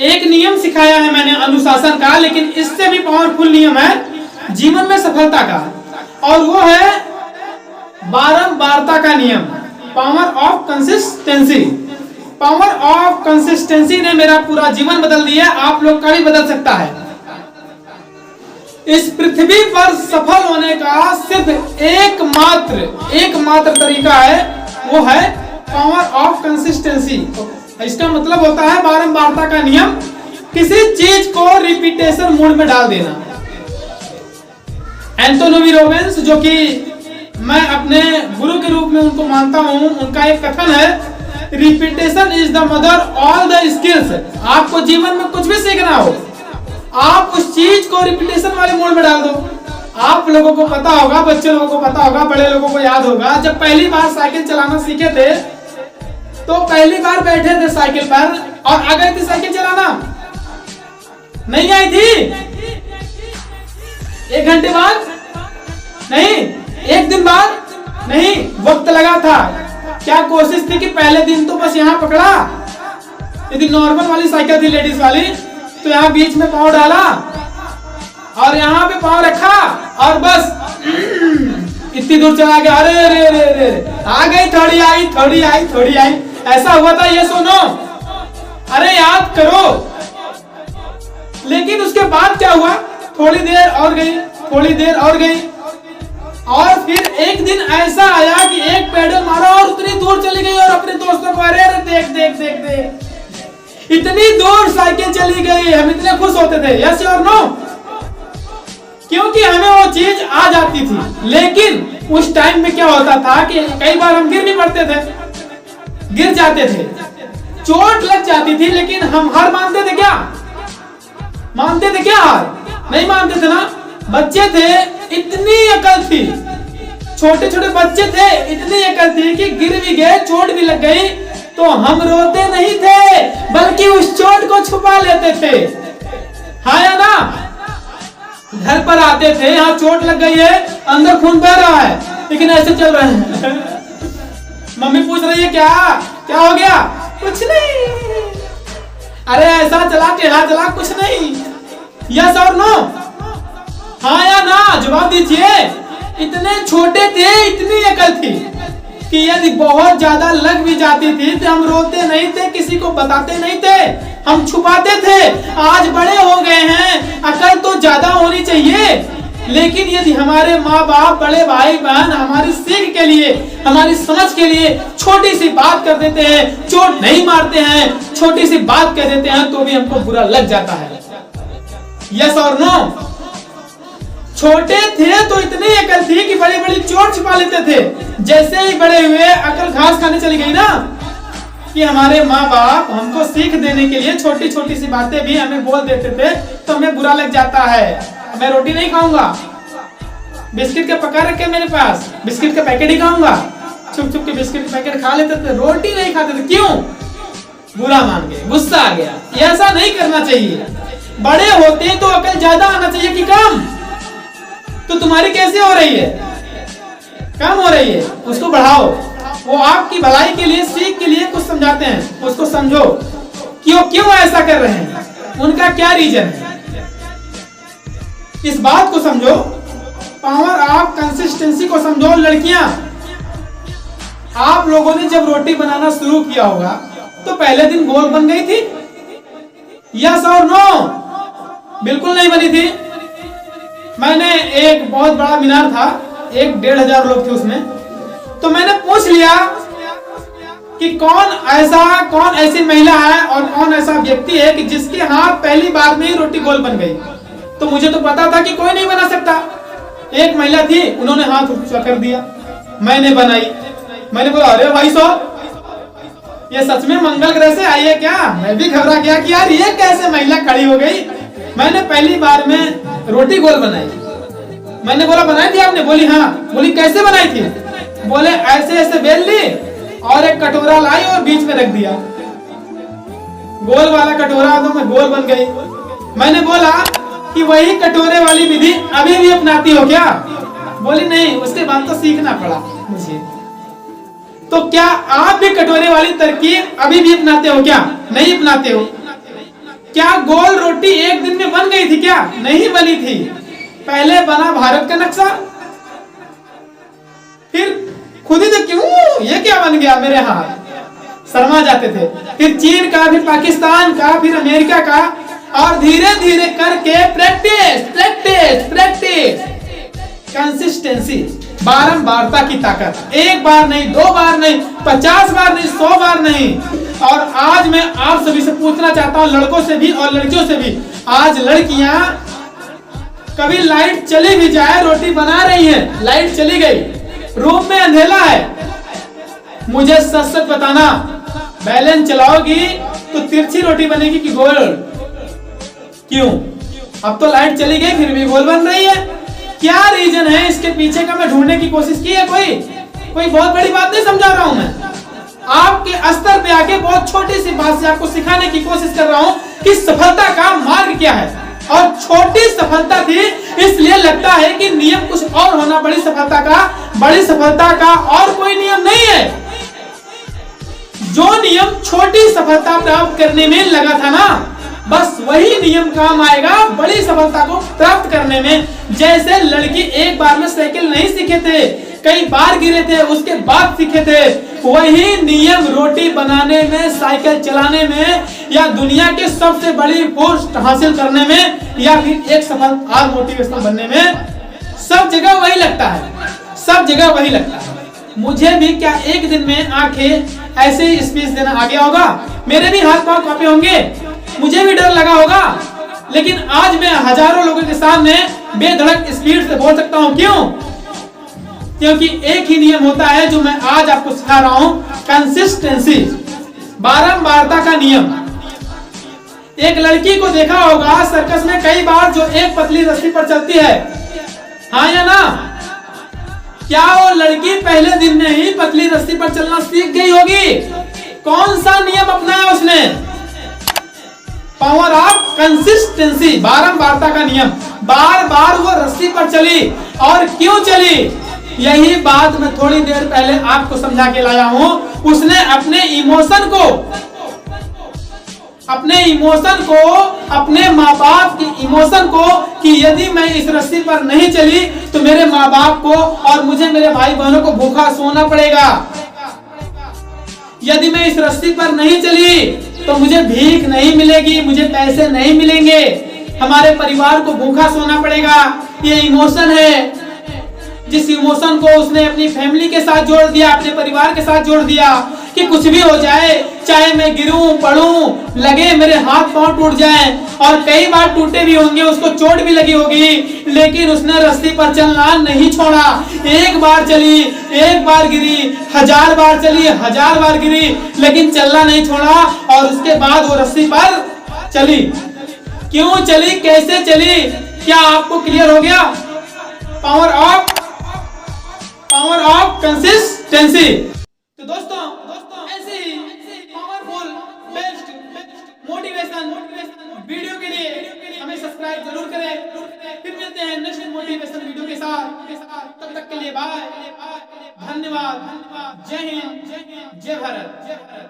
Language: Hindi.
एक नियम सिखाया है मैंने अनुशासन का, लेकिन इससे भी पावरफुल नियम है जीवन में सफलता का, और वो है बारंबारता का नियम, power of consistency. Power of consistency ने मेरा पूरा जीवन बदल दिया, आप लोग का भी बदल सकता है। इस पृथ्वी पर सफल होने का सिर्फ एकमात्र तरीका है, वो है पावर ऑफ कंसिस्टेंसी। इसका मतलब होता है बारंबारता का नियम, किसी चीज को रिपीटेशन मोड में डाल देना। एंटोनी रॉबिन्स, जो कि मैं अपने गुरु के रूप में उनको मानता हूं, उनका एक कथन है, repetition is the mother all the skills. आपको जीवन में कुछ भी सीखना हो, आप उस चीज को रिपीटेशन वाले मोड में डाल दो। आप लोगों को पता होगा, बच्चे लोगों को पता होगा, बड़े लोगों को याद होगा, जब पहली बार साइकिल चलाना सीखे थे तो पहली बार बैठे थे साइकिल पर और आ गई थी साइकिल चलाना, नहीं आई थी? 1 घंटे बाद नहीं, 1 दिन बाद नहीं, वक्त लगा था। क्या कोशिश थी कि पहले दिन तो बस यहाँ पकड़ा, यदि नॉर्मल वाली साइकिल थी लेडीज वाली, तो यहाँ बीच में पाँव डाला और यहाँ पे पाँव रखा और बस इतनी दूर चला गया। अरे रे रे रे, आ गई, थोड़ी आई, ऐसा हुआ था, ये सुनो, अरे याद करो। लेकिन उसके बाद क्या हुआ, थोड़ी देर और गई, और फिर एक दिन ऐसा आया कि एक पेडल मारा और उतनी दूर चली गई, और अपने दोस्तों को अरे देख, इतनी दूर साइकिल चली गई, हम इतने खुश होते थे। यस और नो? क्योंकि हमें वो चीज आ जाती थी। लेकिन उस टाइम में क्या होता था कि कई बार हम गिर जाते थे, चोट लग जाती थी, लेकिन हम हार मानते थे क्या? हार नहीं मानते थे ना। बच्चे थे, इतनी अकल थी, छोटे बच्चे थे, इतनी अकल थी कि गिर भी गए, चोट भी लग गई, तो हम रोते नहीं थे, बल्कि उस चोट को छुपा लेते थे। हाँ या ना? घर पर आते थे, यहाँ चोट लग गई है, अंदर खून बह रहा है, लेकिन ऐसे चल रहे हैं। मम्मी पूछ रही है क्या हो गया? कुछ नहीं। अरे ऐसा चला, टेढ़ा चला, कुछ नहीं। यस और नो? हाँ या ना? जवाब दीजिए। इतने छोटे थे, इतनी अकल थी कि यदि बहुत ज्यादा लग भी जाती थी तो हम रोते नहीं थे, किसी को बताते नहीं थे, हम छुपाते थे। आज बड़े हो गए हैं, अकल तो ज्यादा होनी चाहिए, लेकिन यदि हमारे माँ बाप, बड़े भाई बहन हमारी सीख के लिए, हमारी समझ के लिए छोटी सी बात कर देते हैं, चोट नहीं मारते हैं, छोटी सी बात कह देते हैं, तो भी हमको बुरा लग जाता है। यस और नो? छोटे थे तो इतनी अकल थी कि बड़ी बड़ी चोट छुपा लेते थे। जैसे ही बड़े हुए, अकल घास खाने चली गई ना, कि हमारे माँ बाप हमको सीख देने के लिए छोटी छोटी सी बातें भी हमें बोल देते थे, तो हमें बुरा लग जाता है। मैं रोटी नहीं खाऊंगा, बिस्किट के पका रखे मेरे पास, बिस्किट का पैकेट ही खाऊंगा, छुप के बिस्किट का पैकेट खा लेते थे, रोटी नहीं खाते थे। क्यों? बुरा मान गए, गुस्सा आ गया। ऐसा नहीं करना चाहिए। बड़े होते तो अकल ज्यादा आना चाहिए कि कम? तो तुम्हारी कैसे हो रही है? कम हो रही है, उसको बढ़ाओ। वो आपकी भलाई के लिए, सीख के लिए कुछ समझाते हैं, उसको समझो क्यों ऐसा कर रहे हैं, उनका क्या रीजन है, इस बात को समझो। पावर ऑफ कंसिस्टेंसी को समझो। लड़कियां, आप लोगों ने जब रोटी बनाना शुरू किया होगा तो पहले दिन गोल बन गई थी? यस और नो? बिल्कुल नहीं बनी थी। मैंने एक बहुत बड़ा मीनार था, 1,500 लोग थे उसमें, तो मैंने पूछ लिया कि कौन ऐसी महिला है और कौन ऐसा व्यक्ति है कि जिसके हाथ पहली बार में ही रोटी गोल बन गई। तो मुझे तो पता था कि कोई नहीं बना सकता। एक महिला थी, उन्होंने हाथ ऊंचा कर दिया, मैंने बनाई। मैंने बोला अरे भाई साहब, ये सच में मंगल ग्रह से आई है क्या? मैं भी घबरा गया कि यार ये कैसे महिला खड़ी हो गई। मैंने पहली बार में रोटी गोल बनाई। मैंने बोला बनाई थी आपने? बोली हाँ। बोली कैसे बनाई थी? बोले ऐसे ऐसे बेल ली और एक कटोरा लाई और बीच में रख दिया, गोल वाला कटोरा, तो मैं गोल बन गई। मैंने बोला कि वही कटोरे वाली विधि अभी भी अपनाती हो क्या? बोली नहीं, उसके बाद तो सीखना पड़ा मुझे। तो क्या आप भी कटोरे वाली तरकीब अभी भी अपनाते हो क्या? नहीं अपनाते हो? गोल रोटी एक दिन में बन गई थी क्या? नहीं बनी थी। पहले बना भारत का नक्शा, फिर खुद ही तो क्यों ये क्या बन गया मेरे हाथ, शर्मा जाते थे। फिर चीन का, फिर पाकिस्तान का, फिर अमेरिका का, और धीरे धीरे करके प्रैक्टिस प्रैक्टिस प्रैक्टिस, कंसिस्टेंसी, बारंबारता की ताकत। एक बार नहीं, दो बार नहीं, 50 बार नहीं, 100 बार नहीं। और आज मैं आप सभी से पूछना चाहता हूं, लड़कों से भी और लड़कियों से भी, आज लड़कियां कभी लाइट चली भी जाए, रोटी बना रही हैं, लाइट चली गई, रूम में अंधेला है, मुझे सच सच बताना, बैलेंस चलाओगी तो तिरछी रोटी बनेगी कि गोल? क्यों? अब तो लाइट चली गई फिर भी गोल बन रही है। क्या रीजन है इसके पीछे का? मैं ढूंढने की कोशिश की है। कोई बहुत बड़ी बात नहीं समझा रहा हूं मैं, आपके स्तर पे आके बहुत छोटी सी बात से आपको सिखाने की कोशिश कर रहा हूं कि सफलता का मार्ग क्या है। और छोटी सफलता थी इसलिए लगता है कि नियम कुछ और होना बड़ी सफलता का और कोई नियम नहीं है। जो नियम छोटी सफलता प्राप्त करने में लगा था ना, बस वही नियम काम आएगा बड़ी सफलता को प्राप्त करने में। जैसे लड़की एक बार में साइकिल नहीं सीखे थे, कई बार गिरे थे, उसके बाद सीखे थे, वही नियम रोटी बनाने में, साइकिल चलाने में, या दुनिया के सबसे बड़ी पोस्ट हासिल करने में, या फिर एक सफल और मोटिवेशनल बनने में, सब जगह वही लगता है, सब जगह वही लगता है। मुझे भी क्या एक दिन में आके ऐसे ही स्पीच देना आ गया होगा? मेरे भी हाथ पांव कांपे होंगे, मुझे भी डर लगा होगा, लेकिन आज मैं हजारों लोगों के सामने बेधड़क स्पीड से बोल सकता हूं। क्यों? क्योंकि एक ही नियम होता है जो मैं आज आपको सिखा रहा हूं, कंसिस्टेंसी, बारंबारता का नियम। एक लड़की को देखा होगा सर्कस में कई बार, जो एक पतली रस्सी पर चलती है, हाँ या ना? क्या वो लड़की पहले दिन में ही पतली रस्सी पर चलना सीख गई होगी? कौन सा नियम अपनाया उसने? पावर ऑफ कंसिस्टेंसी, बारंबारता का नियम। बार बार वो रस्सी पर चली, और क्यों चली? यही बात मैं थोड़ी देर पहले आपको समझा के लाया हूं। उसने अपने इमोशन को, अपने माँ बाप के इमोशन को, कि यदि मैं इस रस्सी पर नहीं चली तो मेरे माँ बाप को और मुझे, मेरे भाई बहनों को भूखा सोना पड़ेगा। यदि मैं इस रस्सी पर नहीं चली तो मुझे भीख नहीं मिलेगी, मुझे पैसे नहीं मिलेंगे, हमारे परिवार को भूखा सोना पड़ेगा। ये इमोशन है, जिस इमोशन को उसने अपनी फैमिली के साथ जोड़ दिया, अपने परिवार के साथ जोड़ दिया, कि कुछ भी हो जाए, चाहे मैं गिरूं, पड़ूं, लगे मेरे हाथ पांव टूट जाएं, और कई बार टूटे भी होंगे, उसको चोट भी लगी होगी, लेकिन उसने रस्सी पर चलना नहीं छोड़ा। एक बार चली, एक बार गिरी, 1000 बार चली, 1000 बार गिरी, लेकिन चलना नहीं छोड़ा, और उसके बाद वो रस्सी पर चली। क्यों चली, कैसे चली, क्या आपको क्लियर हो गया? Power of consistency. तो दोस्तों ऐसे ही पावरफुल बेस्ट मोटिवेशन वीडियो के लिए हमें सब्सक्राइब जरूर करें। फिर मिलते हैं नेक्स्ट मोटिवेशन वीडियो के साथ। तब तक के लिए बाय, धन्यवाद, जय हिंद, जय भारत।